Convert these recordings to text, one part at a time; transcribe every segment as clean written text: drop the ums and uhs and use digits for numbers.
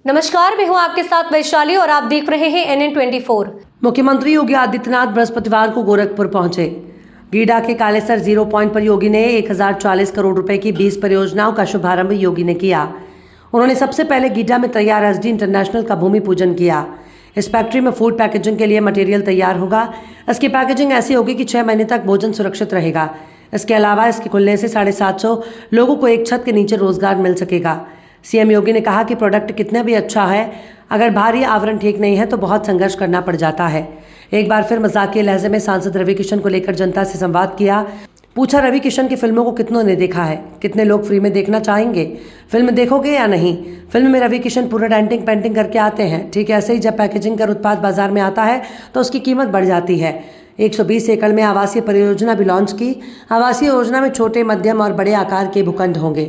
नमस्कार, मैं हूं आपके साथ वैशाली और आप देख रहे हैं NN24। मुख्यमंत्री योगी आदित्यनाथ बृहस्पतिवार को गोरखपुर पहुंचे। गीडा के कालेसर 0 पॉइंट पर योगी ने 1040 करोड़ रुपए की 20 परियोजनाओं का शुभारंभ योगी ने किया। उन्होंने सबसे पहले गीडा में तैयार SD इंटरनेशनल का भूमि पूजन किया। इस फैक्ट्री में फूड पैकेजिंग के लिए मटेरियल तैयार होगा। इसकी पैकेजिंग ऐसी होगी कि 6 महीने तक भोजन सुरक्षित रहेगा। इसके अलावा इसके खुलने से 750 लोगों को एक छत के नीचे रोजगार मिल सकेगा। सीएम योगी ने कहा कि प्रोडक्ट कितना भी अच्छा है, अगर बाहरी आवरण ठीक नहीं है तो बहुत संघर्ष करना पड़ जाता है। एक बार फिर मजाकिया लहजे में सांसद रवि किशन को लेकर जनता से संवाद किया। पूछा, रवि किशन की फिल्मों को कितनों ने देखा है, कितने लोग फ्री में देखना चाहेंगे, फिल्म देखोगे या नहीं। फिल्म में रवि किशन पूरा डेंटिंग पेंटिंग करके आते हैं। ठीक ऐसे ही जब पैकेजिंग कर उत्पाद बाजार में आता है तो उसकी कीमत बढ़ जाती है। 120 एकड़ में आवासीय परियोजना भी लॉन्च की। आवासीय योजना में छोटे, मध्यम और बड़े आकार के भूखंड होंगे।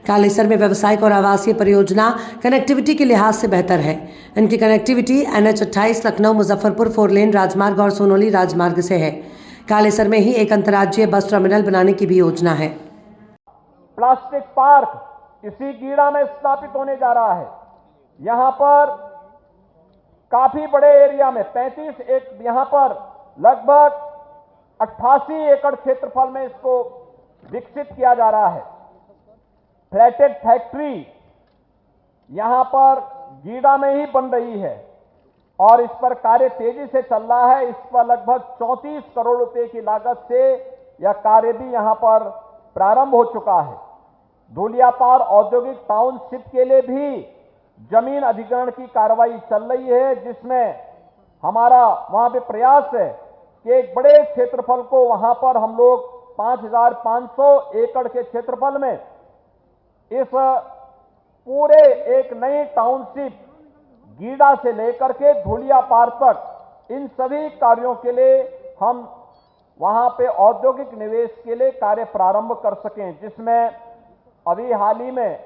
कालेसर में व्यावसायिक और आवासीय परियोजना कनेक्टिविटी के लिहाज से बेहतर है। इनकी कनेक्टिविटी NH28 लखनऊ मुजफ्फरपुर 4 लेन राजमार्ग और सोनोली राजमार्ग से है। कालेसर में ही एक अंतर्राज्यीय बस टर्मिनल बनाने की भी योजना है। प्लास्टिक पार्क इसी गीडा में स्थापित होने जा रहा है। यहां पर काफी बड़े एरिया में 35 एक यहां पर लगभग 88 एकड़ क्षेत्रफल में इसको विकसित किया जा रहा है। फ्लैटेड फैक्ट्री यहां पर गीडा में ही बन रही है और इस पर कार्य तेजी से चल रहा है। इस पर लगभग 34 करोड़ रुपए की लागत से यह कार्य भी यहां पर प्रारंभ हो चुका है। धूलियापार औद्योगिक टाउनशिप के लिए भी जमीन अधिग्रहण की कार्रवाई चल रही है, जिसमें हमारा वहां पे प्रयास है कि एक बड़े क्षेत्रफल को वहां पर हम लोग 5500 एकड़ के क्षेत्रफल में इस पूरे एक नई टाउनशिप गीडा से लेकर के धूलियापार तक इन सभी कार्यों के लिए हम वहां पे औद्योगिक निवेश के लिए कार्य प्रारंभ कर सकें, जिसमें अभी हाल ही में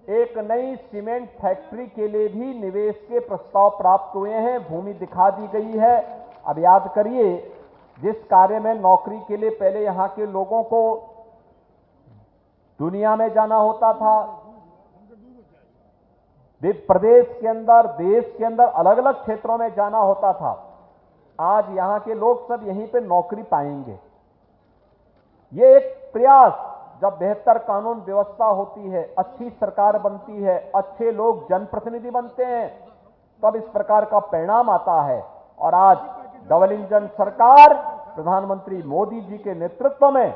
एक नई सीमेंट फैक्ट्री के लिए भी निवेश के प्रस्ताव प्राप्त हुए हैं। भूमि दिखा दी गई है। अब याद करिए, जिस कार्य में नौकरी के लिए पहले यहां के लोगों को दुनिया में जाना होता था, प्रदेश के अंदर, देश के अंदर अलग अलग क्षेत्रों में जाना होता था, आज यहां के लोग सब यहीं पे नौकरी पाएंगे। ये एक प्रयास, जब बेहतर कानून व्यवस्था होती है, अच्छी सरकार बनती है, अच्छे लोग जनप्रतिनिधि बनते हैं, तब इस प्रकार का परिणाम आता है। और आज डबल इंजन सरकार प्रधानमंत्री मोदी जी के नेतृत्व में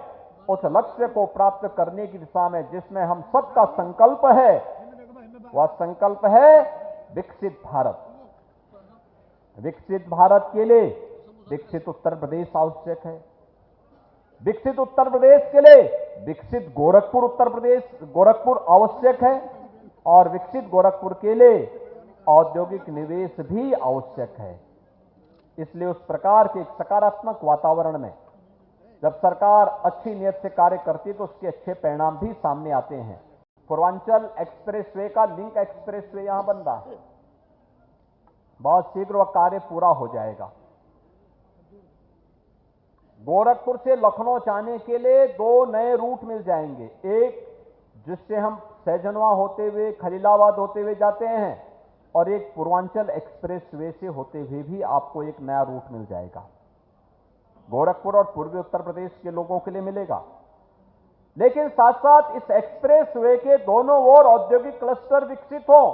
उस लक्ष्य को प्राप्त करने की दिशा में, जिसमें हम सबका संकल्प है, वह संकल्प है विकसित भारत। विकसित भारत के लिए विकसित उत्तर प्रदेश आवश्यक है। विकसित उत्तर प्रदेश के लिए विकसित गोरखपुर आवश्यक है और विकसित गोरखपुर के लिए औद्योगिक निवेश भी आवश्यक है। इसलिए उस प्रकार के एक सकारात्मक वातावरण में जब सरकार अच्छी नियत से कार्य करती है तो उसके अच्छे परिणाम भी सामने आते हैं। पूर्वांचल एक्सप्रेसवे का लिंक एक्सप्रेसवे यहां बन रहा है, बहुत शीघ्र वह कार्य पूरा हो जाएगा। गोरखपुर से लखनऊ जाने के लिए 2 नए रूट मिल जाएंगे, एक जिससे हम सैजनवा होते हुए खलीलाबाद होते हुए जाते हैं और एक पूर्वांचल एक्सप्रेसवे से होते हुए भी आपको एक नया रूट मिल जाएगा। गोरखपुर और पूर्वी उत्तर प्रदेश के लोगों के लिए मिलेगा। लेकिन साथ साथ इस एक्सप्रेसवे के दोनों ओर औद्योगिक क्लस्टर विकसित हो।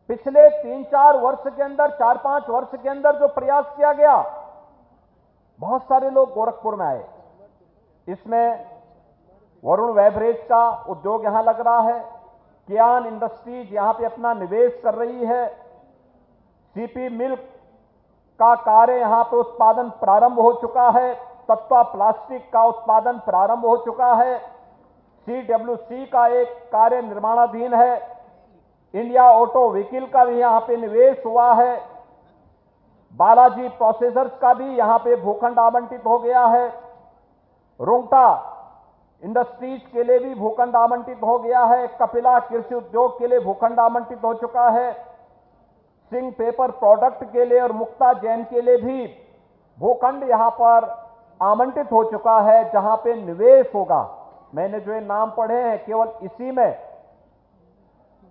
पिछले 3-4 वर्ष के अंदर, 4-5 वर्ष के अंदर जो प्रयास किया गया, बहुत सारे लोग गोरखपुर में आए। इसमें वरुण वेबरेज का उद्योग यहां लग रहा है, कियान इंडस्ट्रीज यहां पे अपना निवेश कर रही है, सीपी मिल्क का कार्य यहां पे उत्पादन प्रारंभ हो चुका है, तत्वा प्लास्टिक का उत्पादन प्रारंभ हो चुका है, CWC का एक कार्य निर्माणाधीन है, इंडिया ऑटो व्हीकल का भी यहां पे निवेश हुआ है, बालाजी प्रोसेसर्स का भी यहां पे भूखंड आवंटित हो गया है, रुंगटा इंडस्ट्रीज के लिए भी भूखंड आवंटित हो गया है, कपिला कृषि उद्योग के लिए भूखंड आवंटित हो चुका है, सिंह पेपर प्रोडक्ट के लिए और मुक्ता जैन के लिए भी भूखंड यहां पर आवंटित हो चुका है, जहां पे निवेश होगा। मैंने जो ये नाम पढ़े हैं, केवल इसी में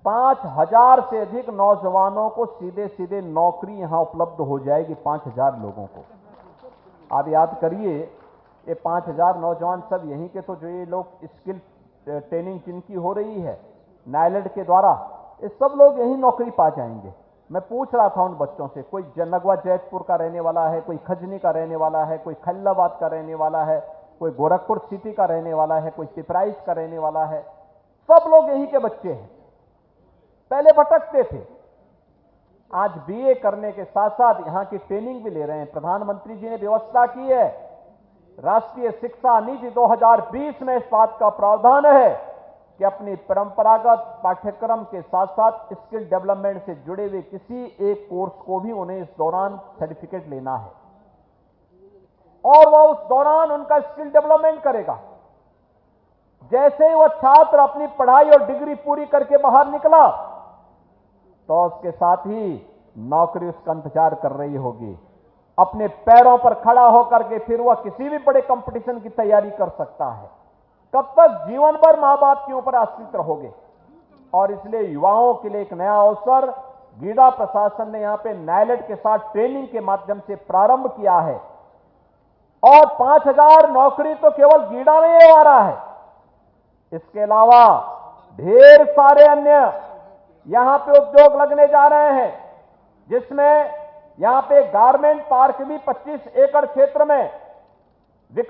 5,000 से अधिक नौजवानों को सीधे सीधे नौकरी यहां उपलब्ध हो जाएगी। 5,000 लोगों को। आप याद करिए, ये 5,000 नौजवान सब यहीं के, तो जो ये लोग स्किल ट्रेनिंग जिनकी हो रही है नायलैंड के द्वारा, ये सब लोग यहीं नौकरी पा जाएंगे। मैं पूछ रहा था उन बच्चों से, कोई जनगवा जैतपुर का रहने वाला है, कोई खजनी का रहने वाला है, कोई खैलाबाद का रहने वाला है, कोई गोरखपुर सिटी का रहने वाला है, कोई पिपराइच का रहने वाला है। सब लोग यहीं के बच्चे हैं। पहले भटकते थे, आज बीए करने के साथ साथ यहां की ट्रेनिंग भी ले रहे हैं। प्रधानमंत्री जी ने व्यवस्था की है, राष्ट्रीय शिक्षा नीति 2020 में इस बात का प्रावधान है कि अपनी परंपरागत पाठ्यक्रम के साथ साथ स्किल डेवलपमेंट से जुड़े हुए किसी एक कोर्स को भी उन्हें इस दौरान सर्टिफिकेट लेना है और वह उस दौरान उनका स्किल डेवलपमेंट करेगा। जैसे ही वह छात्र अपनी पढ़ाई और डिग्री पूरी करके बाहर निकला तो उसके साथ ही नौकरी उसका इंतजार कर रही होगी। अपने पैरों पर खड़ा होकर के फिर वह किसी भी बड़े कंपटीशन की तैयारी कर सकता है। कब तक? जीवन भर मां बाप के ऊपर आश्रित रहोगे। और इसलिए युवाओं के लिए एक नया अवसर गीडा प्रशासन ने यहां पे नायलैंड के साथ ट्रेनिंग के माध्यम से प्रारंभ किया है और 5,000 नौकरी तो केवल गीडा में ही आ रहा है। इसके अलावा ढेर सारे अन्य यहां पे उद्योग लगने जा रहे हैं, जिसमें यहां पे गारमेंट पार्क भी 25 एकड़ क्षेत्र में